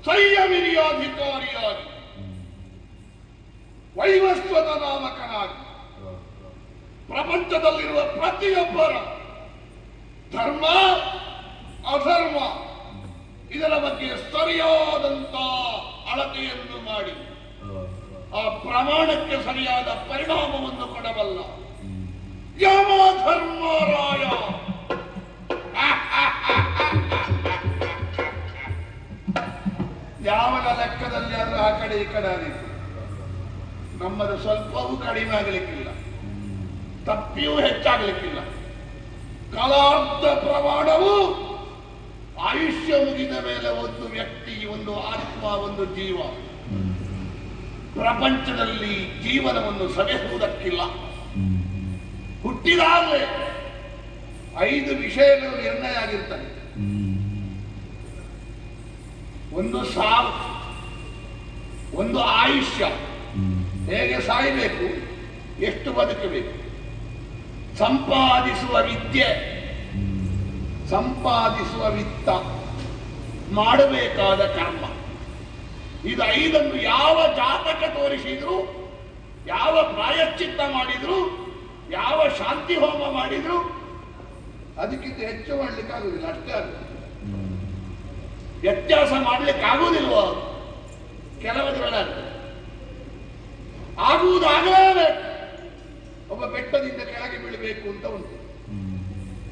ಸಂಯಮಿನಿಯ ಅಧಿಕಾರಿಯಾಗಿ ವೈವಸ್ವತ ನಾಮಕನಾಗಿ ಪ್ರಪಂಚದಲ್ಲಿರುವ ಪ್ರತಿಯೊಬ್ಬರ ಧರ್ಮ ಅಧರ್ಮ ಇದರ ಬಗ್ಗೆ ಸರಿಯಾದಂತ ಅಳತೆಯನ್ನು ಮಾಡಿ ಆ ಪ್ರಮಾಣಕ್ಕೆ ಸರಿಯಾದ ಪರಿಣಾಮವನ್ನು ಕೊಡಬಲ್ಲ ಯಮಧರ್ಮರಾಯ. ಯಾವನ ಲೆಕ್ಕದಲ್ಲಿ ಆದ್ರೂ ಆ ಕಡೆ ಈ ಕಡೆ ಆದಿತ್ತು. ನಮ್ಮದು ಸ್ವಲ್ಪವೂ ಕಡಿಮೆ ಆಗಲಿಕ್ಕಿಲ್ಲ, ತಪ್ಪಿಯೂ ಹೆಚ್ಚಾಗಲಿಕ್ಕಿಲ್ಲ. ಕಾಲಾರ್ಧ ಪ್ರಮಾಣವು ಆಯುಷ್ಯ ಮುಗಿದ ಮೇಲೆ ಒಂದು ವ್ಯಕ್ತಿ, ಒಂದು ಆತ್ಮ, ಒಂದು ಜೀವ ಪ್ರಪಂಚದಲ್ಲಿ ಜೀವನವನ್ನು ಸವೆಸುವುದಕ್ಕಿಲ್ಲ. ಹುಟ್ಟಿದಾಗಲೇ 5 ವಿಷಯಗಳು ನಿರ್ಣಯ ಆಗಿರ್ತವೆ. ಒಂದು ಸಾವು, ಒಂದು ಆಯುಷ್ಯ, ಹೇಗೆ ಸಾಯಬೇಕು, ಎಷ್ಟು ಬದುಕಬೇಕು, ಸಂಪಾದಿಸುವ ವಿದ್ಯೆ, ಸಂಪಾದಿಸುವ ವಿತ್ತ, ಮಾಡಬೇಕಾದ ಕರ್ಮ. ಇದು 5 ಯಾವ ಜಾತಕ ತೋರಿಸಿದ್ರು, ಯಾವ ಪ್ರಾಯಶ್ಚಿತ್ತ ಮಾಡಿದ್ರು, ಯಾವ ಶಾಂತಿ ಹೋಮ ಮಾಡಿದ್ರು ಅದಕ್ಕಿಂತ ಹೆಚ್ಚು ಮಾಡ್ಲಿಕ್ಕೆ ಆಗುದಿಲ್ಲ. ಅಷ್ಟೇ ಆಗುತ್ತೆ. ವ್ಯತ್ಯಾಸ ಮಾಡ್ಲಿಕ್ಕೆ ಆಗುವುದಿಲ್ವ? ಕೆಲವದರಲ್ಲಾಗ್ತದೆ, ಆಗುವುದಾಗಲೇಬೇಕು. ಒಬ್ಬ ಬೆಟ್ಟದಿಂದ ಕೆಳಗೆ ಬೀಳಬೇಕು ಅಂತ ಉಂಟು,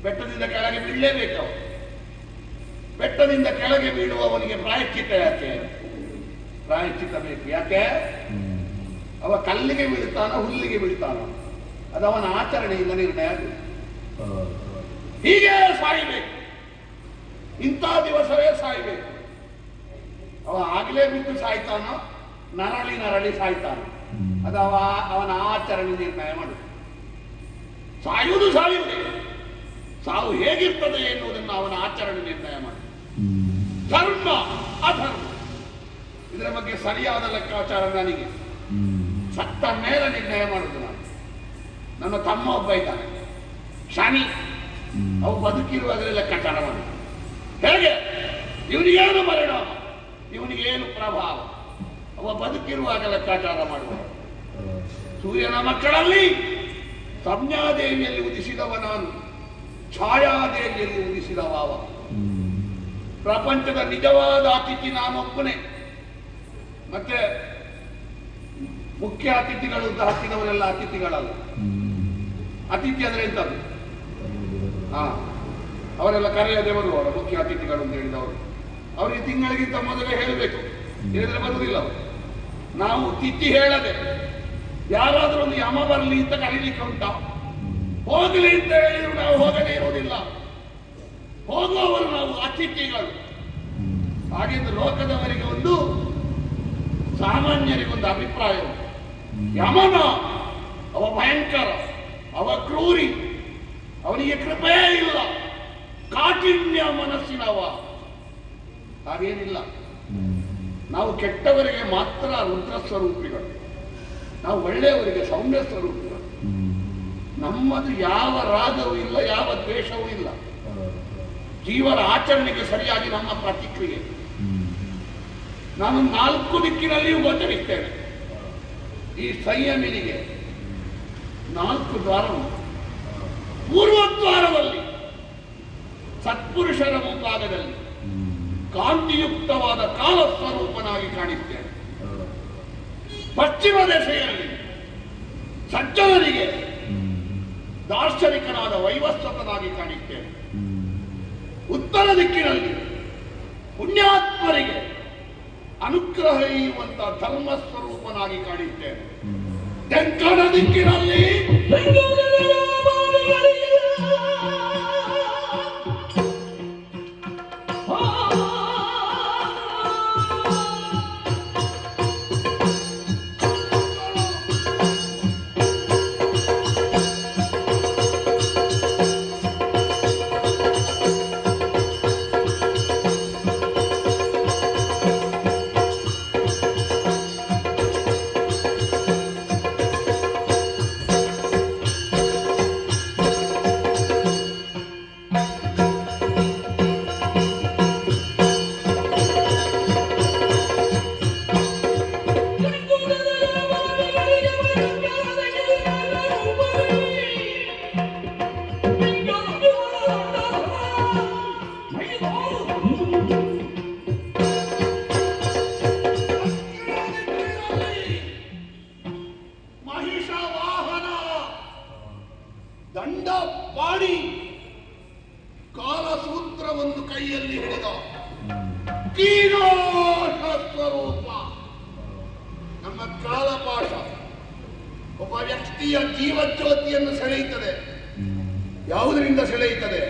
ಬೆಟ್ಟದಿಂದ ಕೆಳಗೆ ಬೀಳಲೇಬೇಕು. ಅವನು ಬೆಟ್ಟದಿಂದ ಕೆಳಗೆ ಬೀಳುವವನಿಗೆ ಪ್ರಾಯಶ್ಚಿತ್ತ ಯಾಕೆ? ಪ್ರಾಯಶ್ಚಿತ್ತ ಬೇಕು. ಯಾಕೆ? ಅವ ಕಲ್ಲಿಗೆ ಬೀಳ್ತಾನ, ಹುಲ್ಲಿಗೆ ಬೀಳ್ತಾನ, ಅದು ಅವನ ಆಚರಣೆಯಿಂದ ನಿರ್ಣಯ ಆಗುತ್ತೆ. ಹೀಗೆ ಸಾಯಬೇಕು, ಇಂಥ ದಿವಸವೇ ಸಾಯಬೇಕು. ಅವ ಆಗಲೇ ಬಿದ್ದು ಸಾಯ್ತಾನ, ನರಳಿ ನರಳಿ ಸಾಯ್ತಾನ, ಅದು ಅವನ ಆಚರಣೆ ನಿರ್ಣಯ ಮಾಡುತ್ತೆ. ಸಾಯುವುದು ಸಾಯುವುದೇ, ಸಾವು ಹೇಗಿರ್ತದೆ ಎನ್ನುವುದನ್ನು ಅವನ ಆಚರಣೆ ನಿರ್ಣಯ ಮಾಡುತ್ತೆ. ಧರ್ಮ ಅಧರ್ಮ ಇದರ ಬಗ್ಗೆ ಸರಿಯಾದ ಲೆಕ್ಕಾಚಾರ ನನಗೆ ಸತ್ತ ಮೇಲೆ ನಿರ್ಣಯ ಮಾಡುವುದು. ನನ್ನ ತಮ್ಮ ಒಬ್ಬ ಇದ್ದಾನೆ, ಶನಿ. ಅವು ಬದುಕಿರುವಾಗಲೇ ಲೆಕ್ಕಾಚಾರ ಮಾಡಿ ಹೇಗೆ ಇವನಿಗೇನು ಪರಿಣಾಮ, ಇವನಿಗೇನು ಪ್ರಭಾವ, ಅವ ಬದುಕಿರುವಾಗ ಲೆಕ್ಕಾಚಾರ ಮಾಡುವ. ಸೂರ್ಯನ ಮಕ್ಕಳಲ್ಲಿ ಸಂಜ್ಞಾದೇವಿಯಲ್ಲಿ ಉದಿಸಿದವ ನಾನು, ಛಾಯಾದೇವಿಯಲ್ಲಿ ಉದಿಸಿದವ ಅವ. ಪ್ರಪಂಚದ ನಿಜವಾದ ಅತಿಥಿ ನಾನೊಬ್ಬನೇ. ಮತ್ತೆ ಮುಖ್ಯ ಅತಿಥಿಗಳು ಅಂತ ಹಾಕಿದವರೆಲ್ಲ ಅತಿಥಿಗಳಲ್ಲ. ಅತಿಥಿ ಅಂದ್ರೆ ಎಂತದ್ದು? ಅವರೆಲ್ಲ ಕರೆಯದೆ ಬರುವವರು ಮುಖ್ಯ ಅತಿಥಿಗಳು ಅಂತ ಹೇಳಿದವರು. ಅವರಿಗೆ ತಿಂಗಳಿಗಿಂತ ಮೊದಲೇ ಹೇಳಬೇಕು, ಹೇಳಿದ್ರೆ ಬರುವುದಿಲ್ಲ ಅವರು. ನಾವು ತಿಥಿ ಹೇಳದೆ ಯಾರಾದ್ರೂ ಒಂದು ಯಮ ಬರಲಿ ಅಂತ ಕರೀಲಿಕ್ಕೆ ಉಂಟಾ? ಹೋಗಲಿ ಅಂತ ಹೇಳಿದ್ರು ನಾವು ಹೋಗದೇ ಇರುವುದಿಲ್ಲ, ಹೋಗುವವರು ನಾವು ಅತಿಥಿಗಳು. ಹಾಗೆಂದು ಲೋಕದವರಿಗೆ ಒಂದು, ಸಾಮಾನ್ಯರಿಗೊಂದು ಅಭಿಪ್ರಾಯ ಉಂಟು. ಯಮನ ಅವ ಭಯಂಕರ, ಅವ ಕ್ರೂರಿ, ಅವನಿಗೆ ಕೃಪೆ ಇಲ್ಲ, ಕಾಠಿಣ್ಯ ಮನಸ್ಸಿನವ. ಹಾಗೇನಿಲ್ಲ. ನಾವು ಕೆಟ್ಟವರಿಗೆ ಮಾತ್ರ ರುದ್ರ ಸ್ವರೂಪಿಗಳು, ನಾವು ಒಳ್ಳೆಯವರಿಗೆ ಸೌಮ್ಯ ಸ್ವರೂಪಿಗಳು. ನಮ್ಮದು ಯಾವ ರಾಗವೂ ಇಲ್ಲ, ಯಾವ ದ್ವೇಷವೂ ಇಲ್ಲ. ಜೀವನ ಆಚರಣೆಗೆ ಸರಿಯಾಗಿ ನಮ್ಮ ಪ್ರತಿಕ್ರಿಯೆ. ನಾನು 4 ದಿಕ್ಕಿನಲ್ಲಿಯೂ ಗೋಚರಿಸ್ತೇನೆ. ಈ ಸಂಯಮಿನಿಗೆ 4 ದ್ವಾರ ಉಂಟು. ಪೂರ್ವದ್ವಾರದಲ್ಲಿ ಸತ್ಪುರುಷರ ಮುಂಭಾಗದಲ್ಲಿ ಕಾಂತಿಯುಕ್ತವಾದ ಕಾಲ ಸ್ವರೂಪನಾಗಿ ಕಾಣಿಸ್ತೇನೆ. ಪಶ್ಚಿಮ ದೆಸೆಯಲ್ಲಿ ಸಜ್ಜನರಿಗೆ ದಾರ್ಶನಿಕನಾದ ವೈವಸ್ವತನಾಗಿ ಕಾಣಿಸ್ತೇನೆ. ಉತ್ತರ ದಿಕ್ಕಿನಲ್ಲಿ ಪುಣ್ಯಾತ್ಮರಿಗೆ ಅನುಗ್ರಹ ಇರುವಂತ ಧರ್ಮ ಸ್ವರೂಪನಾಗಿ ಕಾಣಿಸ್ತೇನೆ. ದಕ್ಷಿಣ ದಿಕ್ಕಿನಲ್ಲಿ ಕಾಲಪಾಶ ಒಬ್ಬ ವ್ಯಕ್ತಿಯ ಜೀವಜ್ಯೋತಿಯನ್ನು ಸೆಳೆಯುತ್ತದೆ. ಯಾವುದರಿಂದ ಸೆಳೆಯುತ್ತದೆ?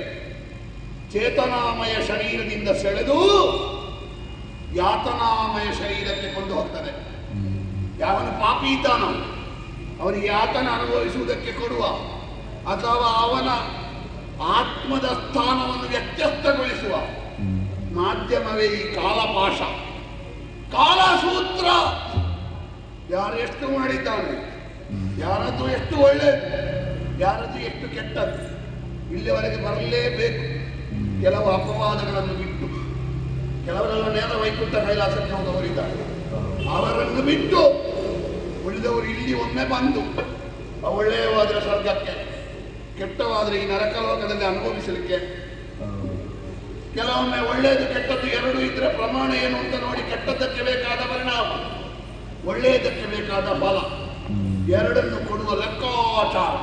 ಚೇತನಾಮಯ ಶರೀರದಿಂದ ಸೆಳೆದು ಯಾತನಾಮಯ ಶರೀರಕ್ಕೆ ಕೊಂಡು ಹೋಗ್ತದೆ. ಯಾವನು ಪಾಪಿ ಇದ್ದಾನೋ ಅವನಿಗೆ ಯಾತನ ಅನುಭವಿಸುವುದಕ್ಕೆ ಕೊಡುವ ಅಥವಾ ಅವನ ಆತ್ಮದ ಸ್ಥಾನವನ್ನು ವ್ಯತ್ಯಸ್ತಗೊಳಿಸುವ ಮಾಧ್ಯಮವೇ ಈ ಕಾಲಪಾಶ. ಕಾಲಸೂತ್ರ. ಯಾರು ಎಷ್ಟು ಮಾಡಿದ್ದಾನೆ, ಯಾರದ್ದು ಎಷ್ಟು ಒಳ್ಳೆಯದು, ಯಾರದ್ದು ಎಷ್ಟು ಕೆಟ್ಟದ್ದು, ಇಲ್ಲಿವರೆಗೆ ಬರಲೇಬೇಕು. ಕೆಲವು ಅಪವಾದಗಳನ್ನು ಬಿಟ್ಟು, ಕೆಲವರೆಲ್ಲ ನೇರ ವೈಕುಂಠ ಕೈಲಾಸಕ್ಕೆ ಹೋದವರಿದ್ದಾರೆ, ಅವರನ್ನು ಬಿಟ್ಟು ಉಳಿದವರು ಇಲ್ಲಿ ಒಮ್ಮೆ ಬಂದು ಒಳ್ಳೆಯವಾದರೆ ಸ್ವರ್ಗಕ್ಕೆ, ಕೆಟ್ಟವಾದರೆ ಈ ನರಕಲೋಕದಲ್ಲಿ ಅನುಭವಿಸಲಿಕ್ಕೆ. ಕೆಲವೊಮ್ಮೆ ಒಳ್ಳೆಯದು ಕೆಟ್ಟದ್ದು ಎರಡೂ ಇದ್ರೆ ಪ್ರಮಾಣ ಏನು ಅಂತ ನೋಡಿ ಕೆಟ್ಟದ್ದಕ್ಕೆ ಬೇಕಾದ ಪರಿಣಾಮ, ಒಳ್ಳೆಯದಕ್ಕೆ ಬೇಕಾದ ಫಲ ಎರಡನ್ನು ಕೊಡುವ ಲೆಕ್ಕಾಚಾರ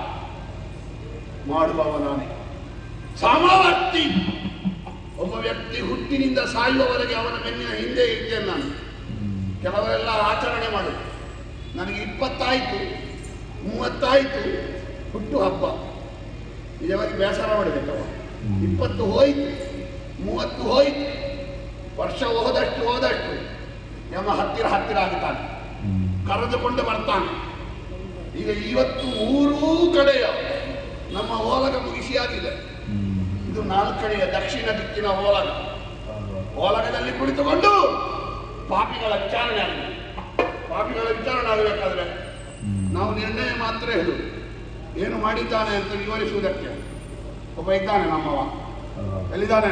ಮಾಡುವವನಾನೆ ಸಮವರ್ತಿ. ಒಬ್ಬ ವ್ಯಕ್ತಿ ಹುಟ್ಟಿನಿಂದ ಸಾಯುವವರೆಗೆ ಅವನ ಬೆನ್ನಿನ ಹಿಂದೆ ಇದ್ದೇನೆ ನಾನು. ಕೆಲವರೆಲ್ಲ ಆಚರಣೆ ಮಾಡುದು, ನನಗೆ 20 ಆಯಿತು 30 ಆಯಿತು ಹುಟ್ಟು ಹಬ್ಬ. ನಿಜವಾಗಿ ಬೇಸರ ಮಾಡಬೇಕವ. 20 ಹೋಯ್ತು 30 ಹೋಯ್ತು, ವರ್ಷ ಹೋದಷ್ಟು ಯಮ ಹತ್ತಿರ ಆಗ್ತಾನೆ, ಕರೆದುಕೊಂಡು ಬರ್ತಾನೆ. ಈಗ ಇವತ್ತು 3 ಕಡೆಯ ನಮ್ಮ ಓಲಗ ಮುಗಿಸಿಯಾಗಿದೆ. ಇದು 4ನೆಯ ದಕ್ಷಿಣ ದಿಕ್ಕಿನ ಓಲಗ. ಓಲಗದಲ್ಲಿ ಕುಳಿತುಕೊಂಡು ಪಾಪಿಗಳ ವಿಚಾರಣೆ ಆಗಿದೆ. ಪಾಪಿಗಳ ವಿಚಾರಣೆ ಆಗಬೇಕಾದ್ರೆ ನಾವು ನಿರ್ಣಯ ಮಾತ್ರ ಹೇಳುದು, ಏನು ಮಾಡಿದ್ದಾನೆ ಅಂತ ವಿವರಿಸುವುದಕ್ಕೆ. ಒಬ್ಬ ಇದ್ದಾನೆ ನಮ್ಮವ, ಎಲ್ಲಿದ್ದಾನೆ?